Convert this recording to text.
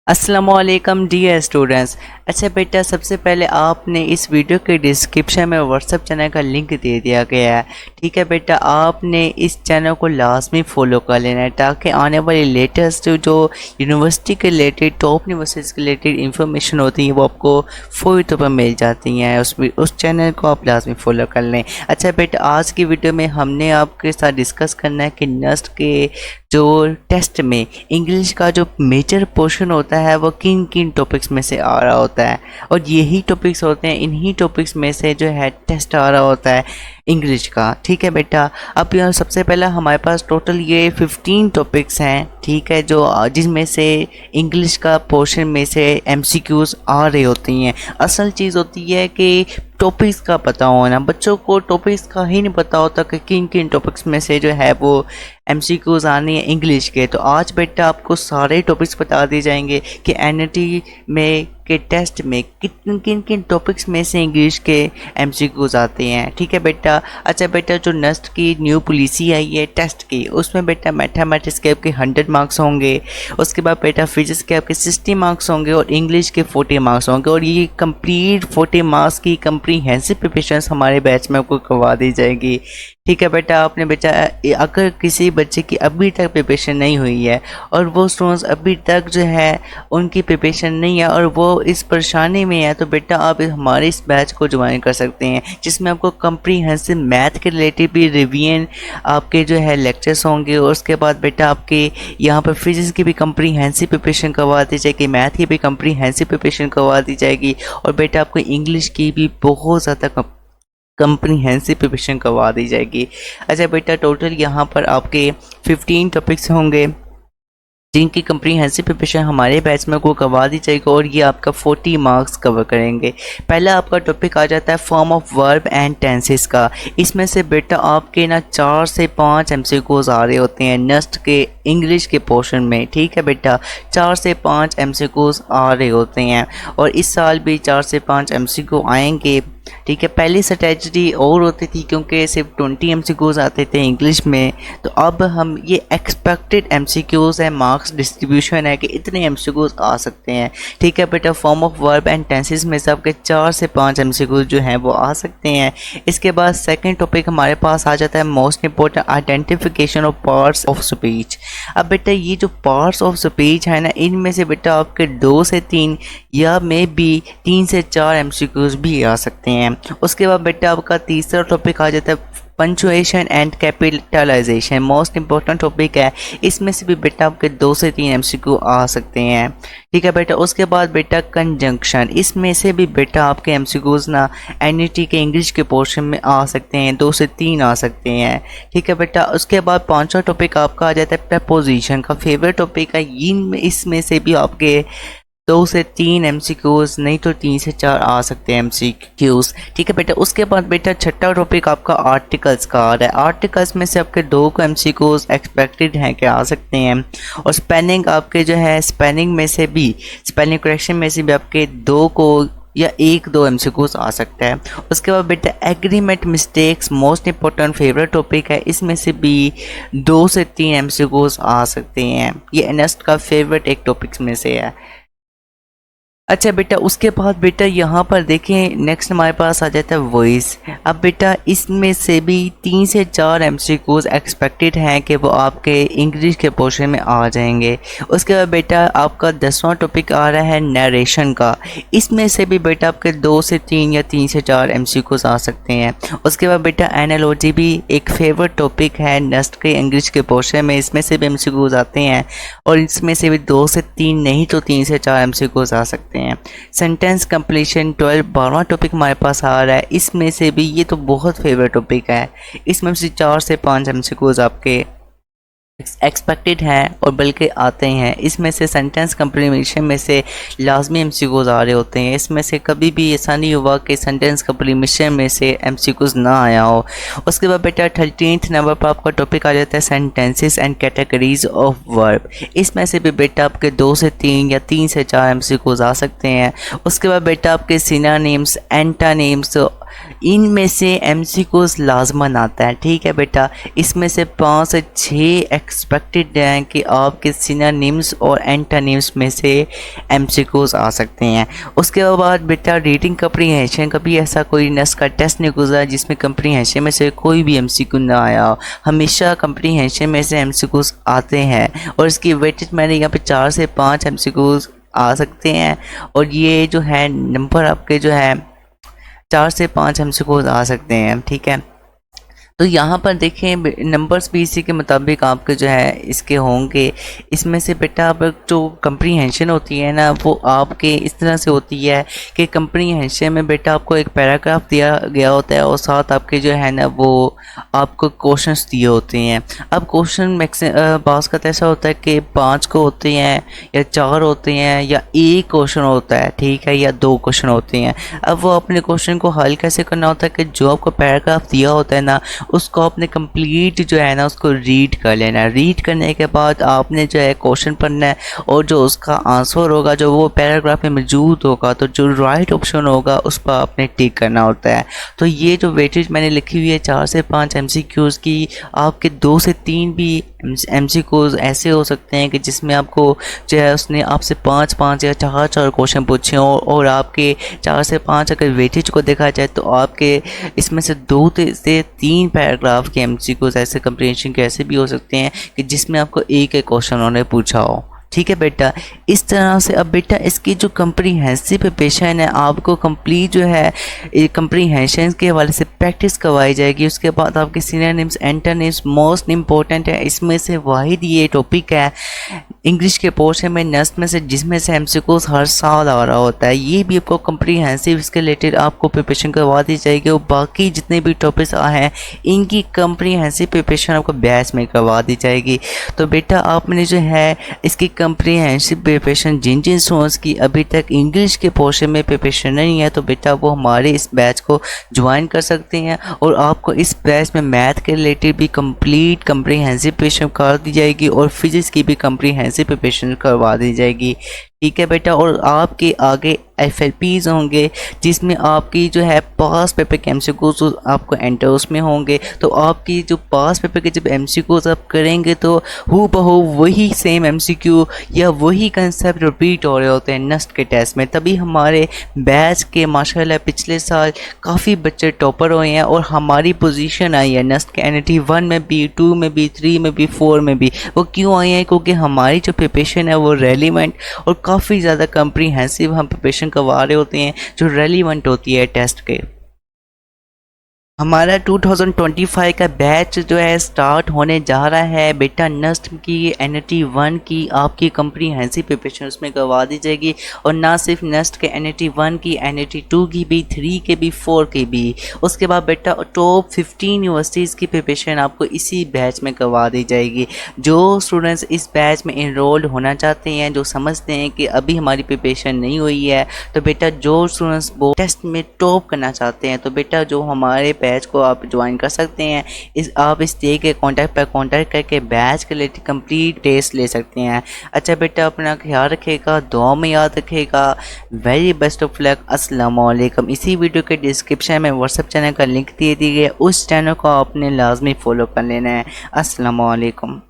अस्सलामुअलैकुम dear students. अच्छा बेटा, सबसे पहले आपने इस वीडियो के डिस्क्रिप्शन में व्हाट्सएप चैनल का लिंक दे दिया गया है। ठीक है बेटा, आपने इस चैनल को लाजमी फॉलो कर लेना है ताकि आने वाली लेटेस्ट जो यूनिवर्सिटी के रिलेटेड, टॉप यूनिवर्सिटीज़ के रिलेटेड इंफॉर्मेशन होती है वो आपको फौरी तौर पर मिल जाती हैं। उस चैनल को आप लाजमी फॉलो कर लें। अच्छा बेटा, आज की वीडियो में हमने आपके साथ डिस्कस करना है कि नेक्स्ट के जो टेस्ट में इंग्लिश का जो मेजर पोर्शन होता है वो किन किन टॉपिक्स में से आ रहा होता है, और यही टॉपिक्स होते हैं, इन्हीं टॉपिक्स में से जो है टेस्ट आ रहा होता है इंग्लिश का। ठीक है बेटा, अब यहाँ सबसे पहला हमारे पास टोटल ये 15 टॉपिक्स हैं। ठीक है, जो जिसमें से इंग्लिश का पोर्शन में से एमसीक्यूज आ रही होती हैं। असल चीज़ होती है कि टॉपिक्स का पता होना। बच्चों को टॉपिक्स का ही नहीं पता होता कि किन किन टॉपिक्स में से जो है वो एमसीक्यूज आने हैं इंग्लिश के। तो आज बेटा आपको सारे टॉपिक्स बता दिए जाएंगे कि एनईटी में के टेस्ट में किन किन किन टॉपिक्स में से इंग्लिश के एमसीक्यूज आते हैं। ठीक है बेटा। अच्छा बेटा, जो नेक्स्ट की न्यू पॉलिसी आई है टेस्ट की, उसमें बेटा मैथमेटिक्स के आपके 100 मार्क्स होंगे। उसके बाद बेटा फिजिक्स के आपके 60 मार्क्स होंगे और इंग्लिश के 40 मार्क्स होंगे। और ये कंप्लीट 40 मार्क्स की कम्प्रीहेंसिव प्रिपरेशन हमारे बैच में आपको करवा दी जाएगी। ठीक है बेटा, आपने बेटा अगर किसी बच्चे की अभी तक प्रिपरेशन नहीं हुई है और वो स्टूडेंट्स अभी तक जो है उनकी प्रिपरेशन नहीं है और वो इस परेशानी में है, तो बेटा आप हमारे इस बैच को ज्वाइन कर सकते हैं, जिसमें आपको कम्प्रीहेंसिव मैथ के रिलेटेड भी रिवीजन आपके जो है लेक्चर्स होंगे। और उसके बाद बेटा आपके यहाँ पर फिजिक्स की भी कम्प्रीहेंसिव प्रिपरेशन करवा दी जाएगी, मैथ की भी कम्प्रीहेंसिव प्रिपरेशन करवा दी जाएगी, और बेटा आपको इंग्लिश की भी बहुत ज़्यादा कम्प्रीहेंसिव प्रिपरेशन करवा दी जाएगी। अच्छा बेटा, टोटल यहाँ पर आपके 15 टॉपिक्स होंगे जिनकी कम्प्रीहेंसिव प्रिपरेशन हमारे बैच में को करवा दी जाएगी, और ये आपका 40 मार्क्स कवर करेंगे। पहला आपका टॉपिक आ जाता है form of verb and tenses का। इसमें से बेटा आपके ना 4 से 5 एमसीक्यूज आ रहे होते हैं नेक्स्ट के इंग्लिश के पोर्शन में। ठीक है बेटा, 4 से 5 एमसीक्यूज आ रहे होते हैं, और इस साल भी 4 से 5 एमसीक्यू आएंगे। ठीक है, पहली स्ट्रेटजी और होती थी क्योंकि सिर्फ 20 एमसीक्यूज आते थे इंग्लिश में, तो अब हम ये एक्सपेक्टेड एमसीक्यूज है, मार्क्स डिस्ट्रीब्यूशन है कि इतने एमसीक्यूज आ सकते हैं। ठीक है बेटा, form of verb and tenses में से आपके 4 से 5 एमसीक्यूज जो हैं वो आ सकते हैं। इसके बाद सेकंड टॉपिक हमारे पास आ जाता है most important identification of parts of speech. अब बेटा ये जो पार्ट्स ऑफ स्पीच है ना, इनमें से बेटा आपके 2 से 3 या मे बी 3 से 4 एमसीक्यूज भी आ सकते हैं। उसके बाद बेटा आपका तीसरा टॉपिक आ जाता है punctuation and capitalisation. Most important topic है, इसमें से भी बेटा आपके 2 से 3 एमसीक्यू आ सकते हैं। ठीक है बेटा, उसके बाद बेटा कंजंक्शन, इसमें से भी बेटा आपके एमसीक्यूज ना एनईटी के इंग्लिश के पोर्शन में आ सकते हैं, 2 से 3 आ सकते हैं। ठीक है बेटा, उसके बाद पांचवा टॉपिक आपका आ जाता है प्रपोजिशन का। फेवरेट टॉपिक है, इसमें से भी आपके 2 से 3 एमसीक्यूज, नहीं तो 3 से 4 आ सकते हैं एमसीक्यूज। ठीक है बेटा, उसके बाद बेटा छठा टॉपिक आपका आर्टिकल्स का आ रहा है। आर्टिकल्स में से आपके 2 को एमसीक्यूज एक्सपेक्टेड हैं कि आ सकते हैं, और स्पेलिंग आपके जो है स्पेलिंग में से भी, स्पेलिंग करेक्शन में से भी आपके 2 को या 1-2 एमसीक्यूज आ सकता है। उसके बाद बेटा agreement mistakes, most important favourite topic है, इसमें से भी 2 से 3 एमसीक्यूज आ सकते हैं। ये एनएस्ट का फेवरेट एक टॉपिक्स में से है। अच्छा बेटा, उसके बाद बेटा यहाँ पर देखें नेक्स्ट हमारे पास आ जाता है वॉइस। अब बेटा इसमें से भी 3 से 4 एमसीक्यूज एक्सपेक्टेड हैं कि वो आपके इंग्लिश के पोर्शन में आ जाएंगे। उसके बाद बेटा आपका 10वां टॉपिक आ रहा है नरेशन का। इसमें से भी बेटा आपके 2 से 3 या 3 से 4 एमसीक्यूज आ सकते हैं। उसके बाद बेटा एनालॉजी भी एक फेवरेट टॉपिक है नेक्स्ट के इंग्लिश के पोर्शन में, इसमें से भी एमसीक्यूज आते हैं, और इसमें से भी 2 से 3 नहीं तो 3 से 4 एमसीक्यूज आ सकते हैं। सेंटेंस कंप्लीशन 12वां टॉपिक हमारे पास आ रहा है। इसमें से भी ये तो बहुत फेवरेट टॉपिक है, इसमें से 4 से 5 एमसीक्यूज आपके एक्सपेक्टेड हैं और बल्कि आते हैं। इसमें से सेंटेंस कंप्लीमेशन में से लाजमी एमसीक्यूज आ रहे होते हैं। इसमें से कभी भी ऐसा नहीं हुआ कि सेंटेंस कंप्लीमेशन में से एमसीक्यूज ना आया हो। उसके बाद बेटा 13th नंबर पर आपका टॉपिक आ जाता है sentences and categories of verb. इसमें से भी बेटा आपके 2 से 3 या 3 से 4 एमसीक्यूज आ सकते हैं। उसके बाद बेटा आपके सिनोनिम्स, एंटोनिम्स, इनमें से एमसीक्यूज लाजमन आता है। ठीक है बेटा, इसमें से 5 से 6 एक्सपेक्टेड हैं कि आपके सिनोनिम्स और एंटोनिम्स में से एमसीक्यूज आ सकते हैं। उसके बाद बेटा रीडिंग कम्प्रीहेंशन का भी ऐसा कोई नस का टेस्ट नहीं गुजरा जिसमें कम्प्रीहेंशन में से कोई भी एमसीक्यू ना आया हो। हमेशा कम्प्रीहेंशन में से एमसीक्यूज आते हैं और इसकी वेटेज मैंने यहाँ पे 4 से 5 एमसीक्यूज आ सकते हैं और ये जो है नंबर आपके जो है 4 से 5 एमसीक्यूज आ सकते हैं। ठीक है, तो यहाँ पर देखें नंबर्स भी इसी के मुताबिक आपके जो है इसके होंगे। इसमें से बेटा अब जो कम्प्रीहेंशन होती है ना वो आपके इस तरह से होती है कि कम्प्रीहेंशन में बेटा आपको एक पैराग्राफ दिया गया होता है और साथ आपके जो है ना वो आपको क्वेश्चंस दिए होते हैं। अब क्वेश्चन बास का ऐसा होता है कि 5 को होते हैं या 4 होते हैं या एक क्वेश्चन होता है, ठीक है, या 2 क्वेश्चन होते हैं। अब वो अपने क्वेश्चन को हल कैसे करना होता है कि जो आपको पैराग्राफ दिया होता है ना उसको आपने कंप्लीट जो है ना उसको रीड कर लेना है। रीड करने के बाद आपने जो है क्वेश्चन पढ़ना है और जो उसका आंसर होगा जो वो पैराग्राफ में मौजूद होगा तो जो राइट ऑप्शन होगा उस पर आपने टिक करना होता है। तो ये जो वेटेज मैंने लिखी हुई है 4 से 5 एमसीक्यूज़ की, आपके 2 से 3 भी एमसीक्यूज़ ऐसे हो सकते हैं कि जिसमें आपको जो है उसने आपसे 5 या 4 क्वेश्चन पूछे हो और आपके 4 से 5 अगर वेटेज को देखा जाए तो आपके इसमें से 2 से 3 पैराग्राफ के एमसीक्यूज़ ऐसे कम्प्रीहेंशन के ऐसे भी हो सकते हैं कि जिसमें आपको एक क्वेश्चन उन्होंने पूछा हो। ठीक है बेटा, इस तरह से अब बेटा इसकी जो कम्प्रीहेंसिव प्रिपरेशन है आपको कंप्लीट जो है कम्प्रीहेंशन के हवाले से प्रैक्टिस करवाई जाएगी। उसके बाद आपके सिनोनिम्स एंटोनिम्स मोस्ट इम्पोर्टेंट है। इसमें से वाहिद ये टॉपिक है इंग्लिश के पोर्शन में नस्ट में से जिसमें से एमसीक्यूज हर साल आ रहा होता है। ये भी आपको कम्प्रीहेंसिव इसके रिलेटेड आपको प्रिपरेशन करवा दी जाएगी और बाकी जितने भी टॉपिक्स हैं इनकी कम्प्रीहेंसिव प्रिपरेशन आपको बैच में करवा दी जाएगी। तो बेटा आपने जो है इसकी कम्प्रीहेंसिव प्रिपरेशन जिन स्टूडेंट्स की अभी तक इंग्लिश के पोर्शन में प्रिपरेशन नहीं है तो बेटा वो हमारे इस बैच को ज्वाइन कर सकते हैं और आपको इस बैच में मैथ के रिलेटेड भी कंप्लीट कम्प्रीहेंसिव प्रिपरेशन कर दी जाएगी और फिजिक्स की भी कम्प्रीहेंसिव प्रिपरेशन करवा दी जाएगी। ठीक है बेटा, और आपके आगे FLPs होंगे जिसमें आपकी जो है पास पेपर के एमसीक्यूज आपको एंटर उसमें होंगे। तो आपकी जो पास पेपर के जब एमसीक्यूज आप करेंगे तो हूबहू वही सेम एमसीक्यू या वही कंसेप्ट रिपीट हो रहे होते हैं नेक्स्ट के टेस्ट में। तभी हमारे बैच के माशाल्लाह पिछले साल काफ़ी बच्चे टॉपर हुए हैं और हमारी पोजीशन आई है नेक्स्ट के NET 1 में भी, 2 में भी, 3 में भी, 4 में भी। वो क्यों आई है? क्योंकि हमारी जो प्रिपरेशन है वो रेलिवेंट और काफ़ी ज़्यादा कम्प्रीहेंसिव हम प्रिपरेशन करवा रहे होते हैं जो रेलिवेंट होती है टेस्ट के। हमारा 2025 का बैच जो है स्टार्ट होने जा रहा है बेटा। नेक्स्ट की NET 1 की आपकी कम्प्रीहेंसिव प्रिपरेशन उसमें करवा दी जाएगी और ना सिर्फ नेक्स्ट के NET 1 की, NET 2 की भी, 3 के भी, 4 की भी। उसके बाद बेटा टॉप 15 यूनिवर्सिटीज़ की प्रिपरेशन आपको इसी बैच में करवा दी जाएगी। जो स्टूडेंट्स इस बैच में इनरोल्ड होना चाहते हैं, जो समझते हैं कि अभी हमारी प्रिपरेशन नहीं हुई है, तो बेटा जो स्टूडेंट्स वो टेस्ट में टॉप करना चाहते हैं तो बेटा जो हमारे बैच को आप ज्वाइन कर सकते हैं। आप इस दिए के कॉन्टैक्ट पर कॉन्टैक्ट करके बैच के लिए कंप्लीट टेस्ट ले सकते हैं। अच्छा बेटा, अपना ख्याल रखिएगा, दुआ में याद रखिएगा। Very best of luck. अस्सलाम वालेकुम। इसी वीडियो के डिस्क्रिप्शन में व्हाट्सएप चैनल का लिंक दे दिए गए, उस चैनल को आपने लाजमी फॉलो कर लेना है। अस्सलाम वालेकुम।